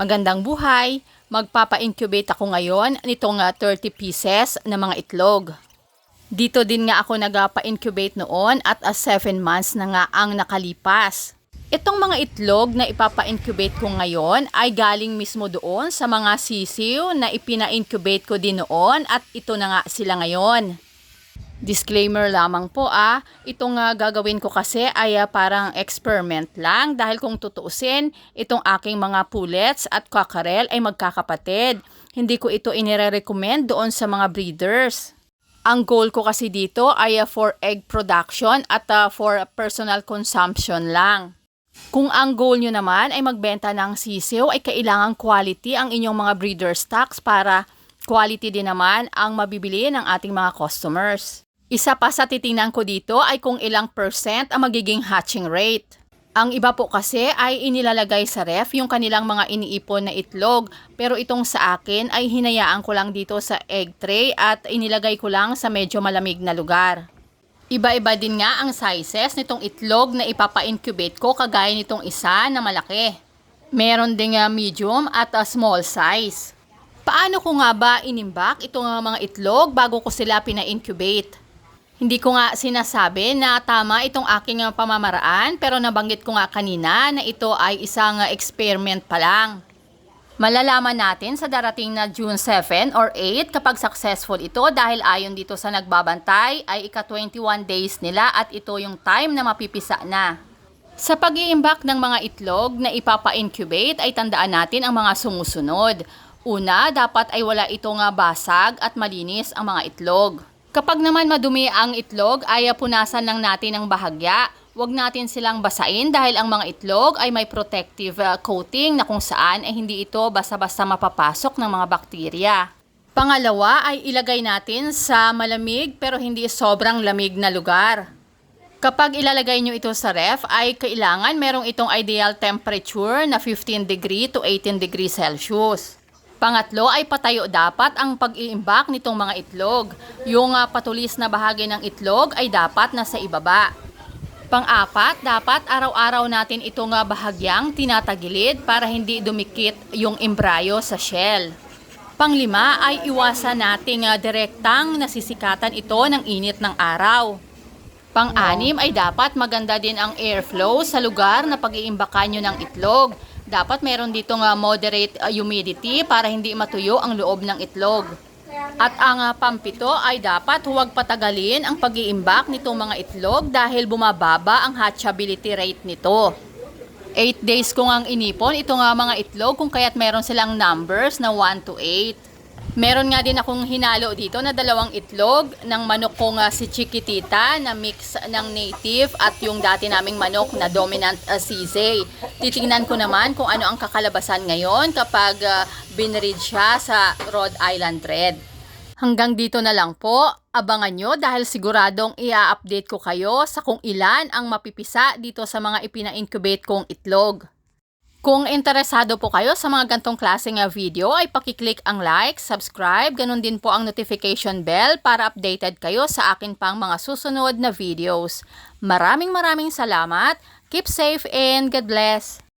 Magandang buhay! Magpapa-incubate ako ngayon nitong 30 pieces na mga itlog. Dito din nga ako nagpa-incubate noon at 7 months na nga ang nakalipas. Itong mga itlog na ipapa-incubate ko ngayon ay galing mismo doon sa mga sisiw na ipina-incubate ko din noon at ito na nga sila ngayon. Disclaimer lamang po itong gagawin ko kasi ay parang experiment lang dahil kung tutuusin, itong aking mga pullets at cockerel ay magkakapatid. Hindi ko ito inire-recommend doon sa mga breeders. Ang goal ko kasi dito ay for egg production at for personal consumption lang. Kung ang goal nyo naman ay magbenta ng sisiw ay kailangang quality ang inyong mga breeder stocks para quality din naman ang mabibili ng ating mga customers. Isa pa sa titingnan ko dito ay kung ilang percent ang magiging hatching rate. Ang iba po kasi ay inilalagay sa ref yung kanilang mga iniipon na itlog. Pero itong sa akin ay hinayaan ko lang dito sa egg tray at inilagay ko lang sa medyo malamig na lugar. Iba-iba din nga ang sizes nitong itlog na ipapa-incubate ko kagaya nitong isa na malaki. Meron ding medium at small size. Paano ko nga ba inimbak itong mga itlog bago ko sila pina-incubate? Hindi ko nga sinasabi na tama itong aking pamamaraan pero nabanggit ko nga kanina na ito ay isang experiment pa lang. Malalaman natin sa darating na June 7 or 8 kapag successful ito dahil ayon dito sa nagbabantay ay ika-21 days nila at ito yung time na mapipisa na. Sa pag-iimbak ng mga itlog na ipapa-incubate ay tandaan natin ang mga sumusunod. Una, dapat ay wala itong basag at malinis ang mga itlog. Kapag naman madumi ang itlog ay punasan lang natin ang bahagya. Huwag natin silang basain dahil ang mga itlog ay may protective coating na kung saan ay hindi ito basta-basta mapapasok ng mga bakterya. Pangalawa ay ilagay natin sa malamig pero hindi sobrang lamig na lugar. Kapag ilalagay nyo ito sa ref ay kailangan merong itong ideal temperature na 15 degree to 18 degree Celsius. Pangatlo ay patayo dapat ang pag-iimbak nitong mga itlog. Yung patulis na bahagi ng itlog ay dapat nasa ibaba. Pang-apat, dapat araw-araw natin itong bahagyang tinatagilid para hindi dumikit yung embryo sa shell. Panglima ay iwasan nating direktang nasisikatan ito ng init ng araw. Pang-anim ay dapat maganda din ang airflow sa lugar na pag-iimbakan nyo ng itlog. Dapat meron ditong moderate humidity para hindi matuyo ang loob ng itlog. At ang pampito ay dapat huwag patagalin ang pag-iimbak nitong mga itlog dahil bumababa ang hatchability rate nito. 8 days ko ngang inipon itong mga itlog kung kaya't meron silang numbers na 1 to 8. Meron nga din akong hinalo dito na 2 itlog ng manok kong si Chiquitita na mix ng native at yung dati naming manok na dominant CZ. Titingnan ko naman kung ano ang kakalabasan ngayon kapag binreed siya sa Rhode Island Red. Hanggang dito na lang po. Abangan nyo dahil siguradong i-update ko kayo sa kung ilan ang mapipisa dito sa mga ipina-incubate kong itlog. Kung interesado po kayo sa mga gantong klaseng video ay pakiclick ang like, subscribe, ganun din po ang notification bell para updated kayo sa akin pang mga susunod na videos. Maraming salamat, keep safe and God bless!